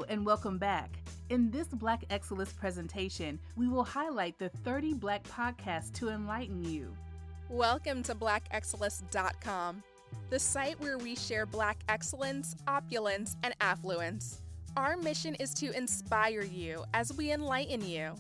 Hello and welcome back. In this Black Excellist presentation, we will highlight the 30 Black podcasts to enlighten you. Welcome to blackexcellist.com, the site where we share Black excellence, opulence, and affluence. Our mission is to inspire you as we enlighten you.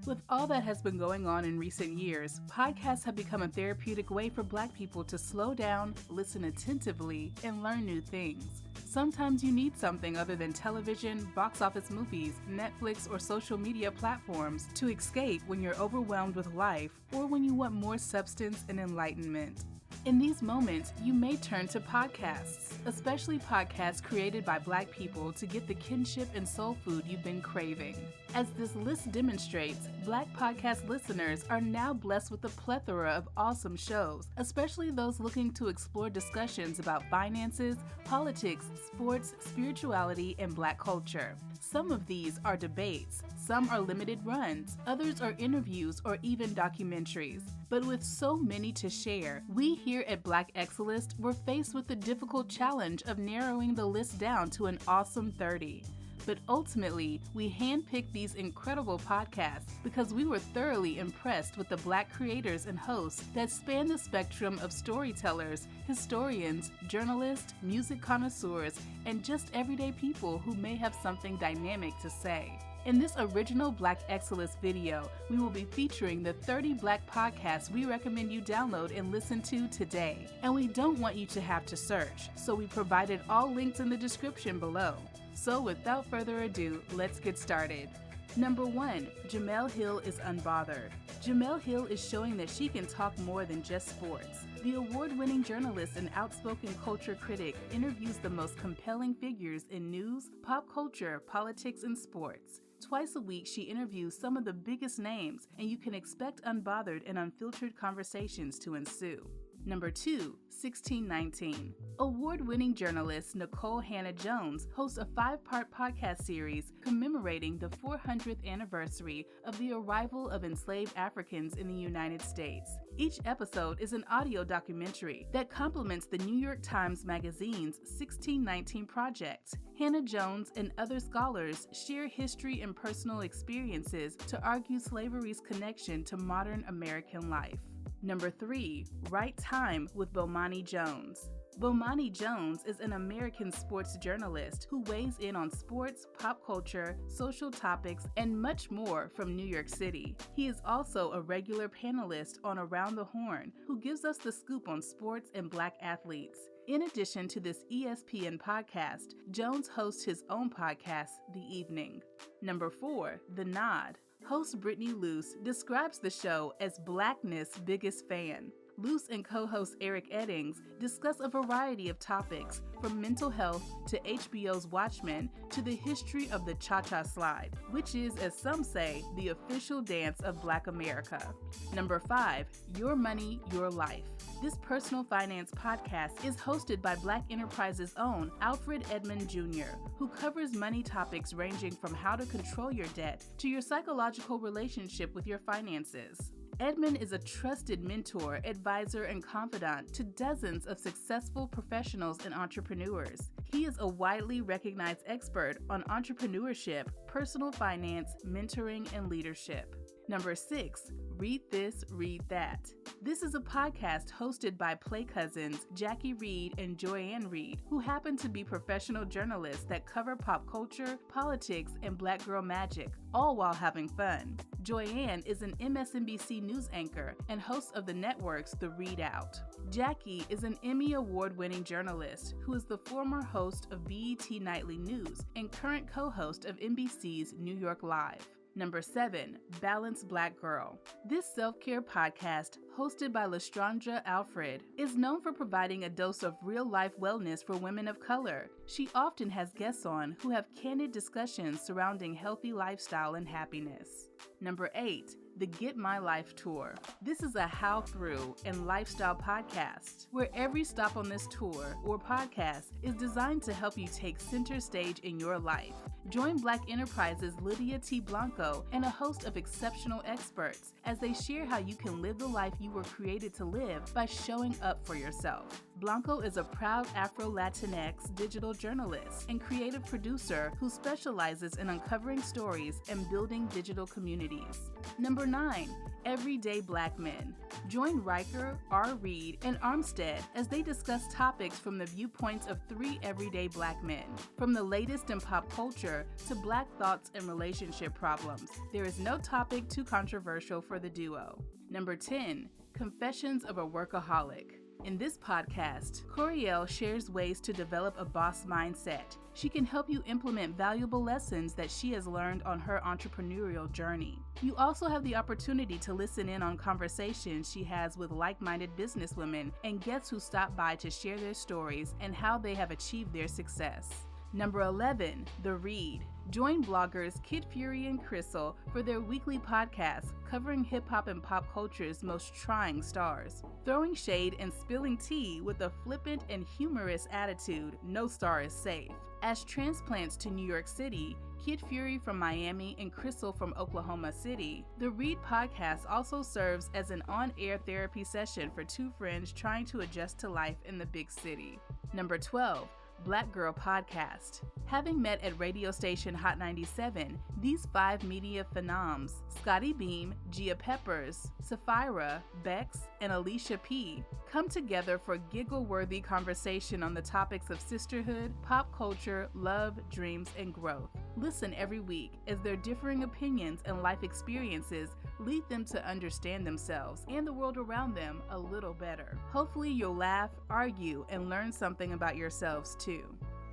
With all that has been going on in recent years, podcasts have become a therapeutic way for Black people to slow down, listen attentively, and learn new things. Sometimes you need something other than television, box office movies, Netflix, or social media platforms to escape when you're overwhelmed with life or when you want more substance and enlightenment. In these moments, you may turn to podcasts, especially podcasts created by Black people to get the kinship and soul food you've been craving. As this list demonstrates, Black podcast listeners are now blessed with a plethora of awesome shows, especially those looking to explore discussions about finances, politics, sports, spirituality, and Black culture. Some of these are debates, some are limited runs, others are interviews or even documentaries. But with so many to share, we here at Black Excellist were faced with the difficult challenge of narrowing the list down to an awesome 30. But ultimately, we handpicked these incredible podcasts because we were thoroughly impressed with the Black creators and hosts that span the spectrum of storytellers, historians, journalists, music connoisseurs, and just everyday people who may have something dynamic to say. In this original Black Excellist video, we will be featuring the 30 Black podcasts we recommend you download and listen to today. And we don't want you to have to search, so we provided all links in the description below. So without further ado, let's get started. Number 1, Jemele Hill is Unbothered. Jemele Hill is showing that she can talk more than just sports. The award-winning journalist and outspoken culture critic interviews the most compelling figures in news, pop culture, politics, and sports. Twice a week, she interviews some of the biggest names, and you can expect unbothered and unfiltered conversations to ensue. Number 2, 1619. Award-winning journalist Nikole Hannah-Jones hosts a 5-part podcast series commemorating the 400th anniversary of the arrival of enslaved Africans in the United States. Each episode is an audio documentary that complements the New York Times Magazine's 1619 project. Hannah-Jones and other scholars share history and personal experiences to argue slavery's connection to modern American life. Number 3, Right Time with Bomani Jones. Bomani Jones is an American sports journalist who weighs in on sports, pop culture, social topics, and much more from New York City. He is also a regular panelist on Around the Horn, who gives us the scoop on sports and Black athletes. In addition to this ESPN podcast, Jones hosts his own podcast, The Evening. Number 4, The Nod. Host Brittany Luse describes the show as Blackness' biggest fan. Luse and co-host Eddings discuss a variety of topics, from mental health to HBO's Watchmen to the history of the cha-cha slide, which is, as some say, the official dance of Black America. Number 5, Your Money, Your Life. This personal finance podcast is hosted by Black Enterprise's own Alfred Edmond Jr., who covers money topics ranging from how to control your debt to your psychological relationship with your finances. Edmond is a trusted mentor, advisor, and confidant to dozens of successful professionals and entrepreneurs. He is a widely recognized expert on entrepreneurship, personal finance, mentoring, and leadership. Number 6, Read This, Read That. This is a podcast hosted by play cousins Jacque Reid and Reid, who happen to be professional journalists that cover pop culture, politics, and Black girl magic, all while having fun. Joyanne is an MSNBC news anchor and host of the network's The Readout. Jacque is an Emmy award-winning journalist who is the former host of BET Nightly News and current co-host of NBC's New York Live. Number 7, Balanced Black Girl. This self-care podcast, hosted by Lestraundra Alfred, is known for providing a dose of real-life wellness for women of color. She often has guests on who have candid discussions surrounding healthy lifestyle and happiness. Number 8, the Get My Life Tour. This is a how-through and lifestyle podcast where every stop on this tour or podcast is designed to help you take center stage in your life. Join Black Enterprise's Lydia T. Blanco and a host of exceptional experts as they share how you can live the life you were created to live by showing up for yourself. Blanco is a proud Afro-Latinx digital journalist and creative producer who specializes in uncovering stories and building digital communities. Number 9. Everyday Black Men. Join Riker, Reid, and Armstead as they discuss topics from the viewpoints of 3 everyday Black men. From the latest in pop culture to Black thoughts and relationship problems, there is no topic too controversial for the duo. Number 10. Confessions of a Workaholic. In this podcast, Koereyelle shares ways to develop a boss mindset. She can help you implement valuable lessons that she has learned on her entrepreneurial journey. You also have the opportunity to listen in on conversations she has with like-minded businesswomen and guests who stop by to share their stories and how they have achieved their success. Number 11, The Reid. Join bloggers Kid Fury and Crissle for their weekly podcast covering hip-hop and pop culture's most trying stars. Throwing shade and spilling tea with a flippant and humorous attitude, no star is safe. As transplants to New York City, Kid Fury from Miami and Crissle from Oklahoma City, the Reid podcast also serves as an on-air therapy session for 2 friends trying to adjust to life in the big city. Number 12, Black Girl Podcast. Having met at radio station Hot 97, these 5 media phenoms, Scottie Beam, Gia Peppers, Sapphira, Bex, and Alysha P, come together for giggle-worthy conversation on the topics of sisterhood, pop culture, love, dreams, and growth. Listen every week as their differing opinions and life experiences lead them to understand themselves and the world around them a little better. Hopefully you'll laugh, argue, and learn something about yourselves too.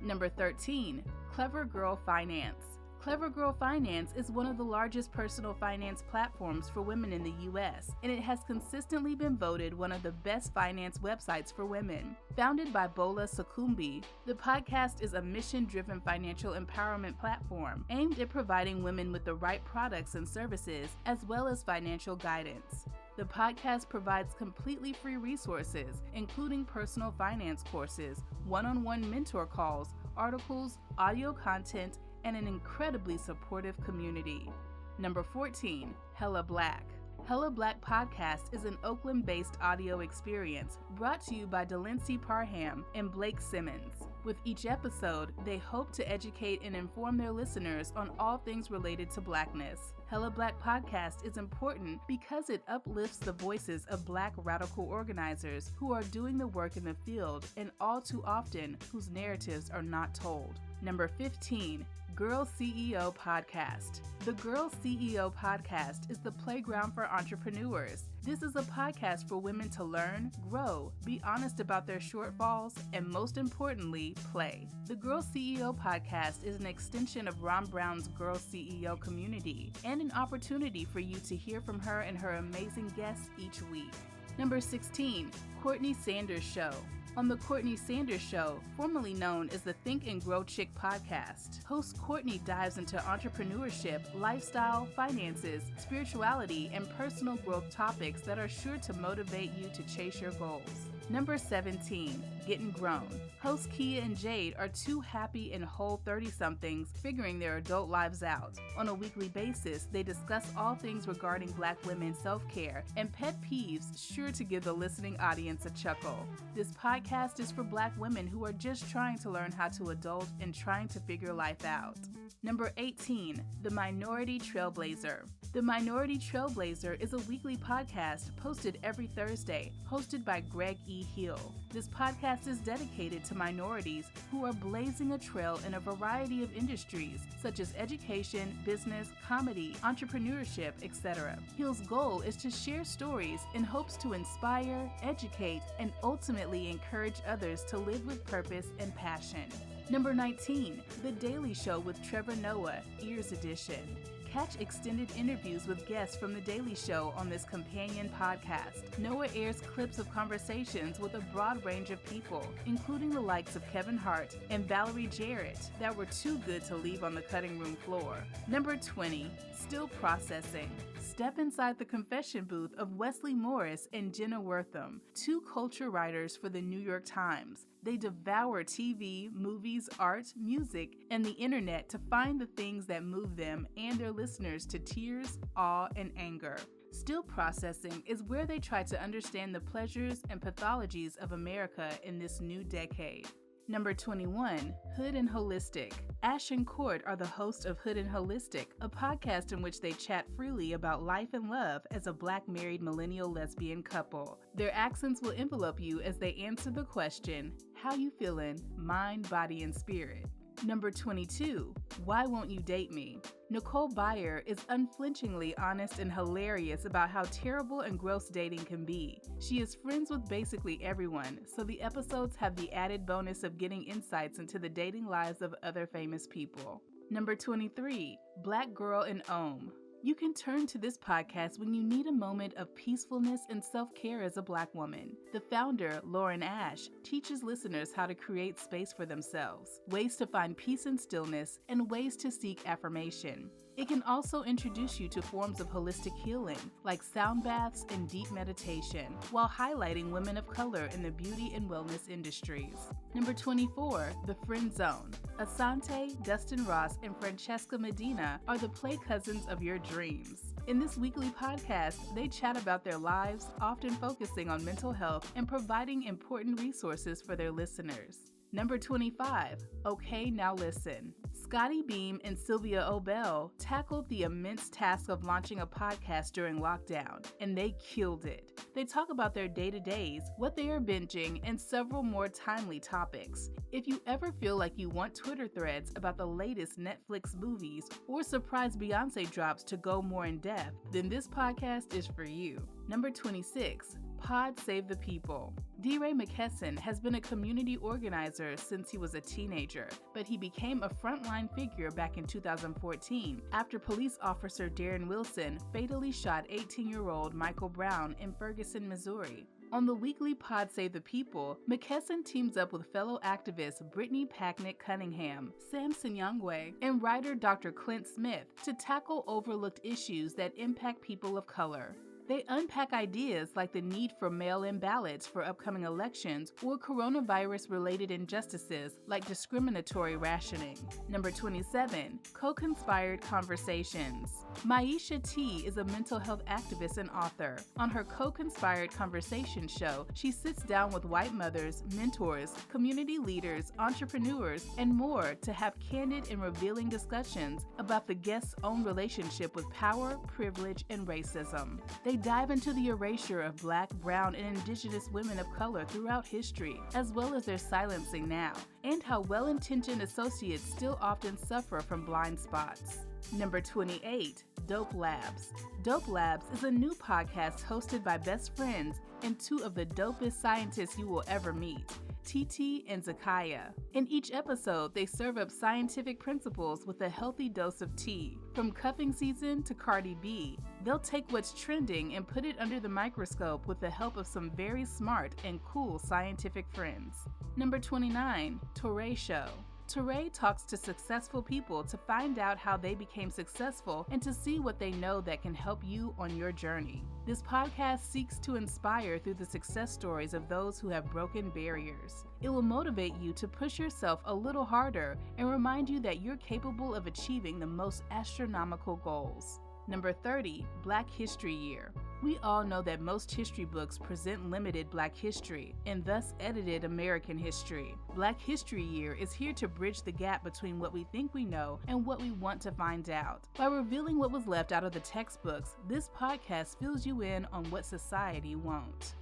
Number 13, Clever Girl Finance. Clever Girl Finance is one of the largest personal finance platforms for women in the U.S., and it has consistently been voted one of the best finance websites for women. Founded by Bola Sokunbi, the podcast is a mission-driven financial empowerment platform aimed at providing women with the right products and services, as well as financial guidance. The podcast provides completely free resources, including personal finance courses, one-on-one mentor calls, articles, audio content, and an incredibly supportive community. Number 14, Hella Black. Hella Black Podcast is an Oakland-based audio experience brought to you by Delency Parham and Blake Simmons. With each episode, they hope to educate and inform their listeners on all things related to Blackness. Hella Black Podcast is important because it uplifts the voices of Black radical organizers who are doing the work in the field and all too often whose narratives are not told. Number 15, Girl CEO Podcast. The Girl CEO Podcast is the playground for entrepreneurs. This is a podcast for women to learn, grow, be honest about their shortfalls, and most importantly, play. The Girl CEO Podcast is an extension of Ron Brown's Girl CEO community and an opportunity for you to hear from her and her amazing guests each week. Number 16, Courtney Sanders Show. On the Courtney Sanders Show, formerly known as the Think and Grow Chick podcast, host Courtney dives into entrepreneurship, lifestyle, finances, spirituality, and personal growth topics that are sure to motivate you to chase your goals. Number 17, Getting Grown. Hosts Kia and Jade are 2 happy and whole 30-somethings figuring their adult lives out. On a weekly basis, they discuss all things regarding Black women's self-care and pet peeves sure to give the listening audience a chuckle. This podcast is for Black women who are just trying to learn how to adult and trying to figure life out. Number 18, The Minority Trailblazer. The Minority Trailblazer is a weekly podcast posted every Thursday, hosted by Greg E. Hill. This podcast is dedicated to minorities who are blazing a trail in a variety of industries, such as education, business, comedy, entrepreneurship, etc. Hill's goal is to share stories in hopes to inspire, educate, and ultimately encourage others to live with purpose and passion. Number 19, The Daily Show with Trevor Noah, Ears Edition. Catch extended interviews with guests from The Daily Show on this companion podcast. Noah airs clips of conversations with a broad range of people, including the likes of Kevin Hart and Valerie Jarrett, that were too good to leave on the cutting room floor. Number 20, Still Processing. Step inside the confession booth of Wesley Morris and Jenna Wortham, two culture writers for the New York Times. They devour TV, movies, art, music, and the internet to find the things that move them and their listeners to tears, awe, and anger. Still Processing is where they try to understand the pleasures and pathologies of America in this new decade. Number 21, Hood and Holistic. Ash and Court are the hosts of Hood and Holistic, a podcast in which they chat freely about life and love as a Black married millennial lesbian couple. Their accents will envelope you as they answer the question, how you feeling, mind, body, and spirit? Number 22, Why Won't You Date Me? Nikole Byer is unflinchingly honest and hilarious about how terrible and gross dating can be. She is friends with basically everyone, so the episodes have the added bonus of getting insights into the dating lives of other famous people. Number 23, Black Girl in Ohm. You can turn to this podcast when you need a moment of peacefulness and self-care as a Black woman. The founder, Lauren Ash, teaches listeners how to create space for themselves, ways to find peace and stillness, and ways to seek affirmation. It can also introduce you to forms of holistic healing, like sound baths and deep meditation, while highlighting women of color in the beauty and wellness industries. Number 24, The Friend Zone. Asante, Dustin Ross, and Francesca Medina are the play cousins of your dreams. In this weekly podcast, they chat about their lives, often focusing on mental health and providing important resources for their listeners. Number 25, Okay Now Listen. Scottie Beam and Sylvia Obell tackled the immense task of launching a podcast during lockdown, and they killed it. They talk about their day-to-days, what they are binging, and several more timely topics. If you ever feel like you want Twitter threads about the latest Netflix movies or surprise Beyonce drops to go more in depth, then this podcast is for you. Number 26, Pod Save the People. D-Ray McKesson has been a community organizer since he was a teenager, but he became a frontline figure back in 2014 after police officer Darren Wilson fatally shot 18-year-old Michael Brown in Ferguson, Missouri. On the weekly Pod Save the People, McKesson teams up with fellow activists Brittany Packnett-Cunningham, Sam Sinyangwe, and writer Dr. Clint Smith to tackle overlooked issues that impact people of color. They unpack ideas like the need for mail-in ballots for upcoming elections or coronavirus-related injustices like discriminatory rationing. Number 27, Co-Conspired Conversations. Maisha T is a mental health activist and author. On her Co-Conspired Conversation show, she sits down with white mothers, mentors, community leaders, entrepreneurs, and more to have candid and revealing discussions about the guest's own relationship with power, privilege, and racism. They dive into the erasure of Black, brown, and indigenous women of color throughout history, as well as their silencing now, and how well-intentioned associates still often suffer from blind spots. Number 28, Dope Labs. Dope Labs is a new podcast hosted by best friends and two of the dopest scientists you will ever meet, TT and Zakaya. In each episode, they serve up scientific principles with a healthy dose of tea. From cuffing season to Cardi B, they'll take what's trending and put it under the microscope with the help of some very smart and cool scientific friends. Number 29, Touré Show. Touré talks to successful people to find out how they became successful and to see what they know that can help you on your journey. This podcast seeks to inspire through the success stories of those who have broken barriers. It will motivate you to push yourself a little harder and remind you that you're capable of achieving the most astronomical goals. Number 30, Black History Year. We all know that most history books present limited Black history and thus edited American history. Black History Year is here to bridge the gap between what we think we know and what we want to find out. By revealing what was left out of the textbooks, this podcast fills you in on what society won't.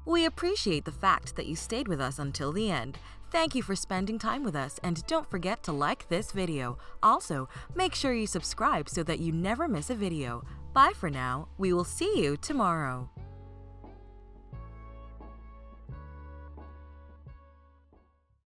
We appreciate the fact that you stayed with us until the end. Thank you for spending time with us, and don't forget to like this video. Also, make sure you subscribe so that you never miss a video. Bye for now. We will see you tomorrow.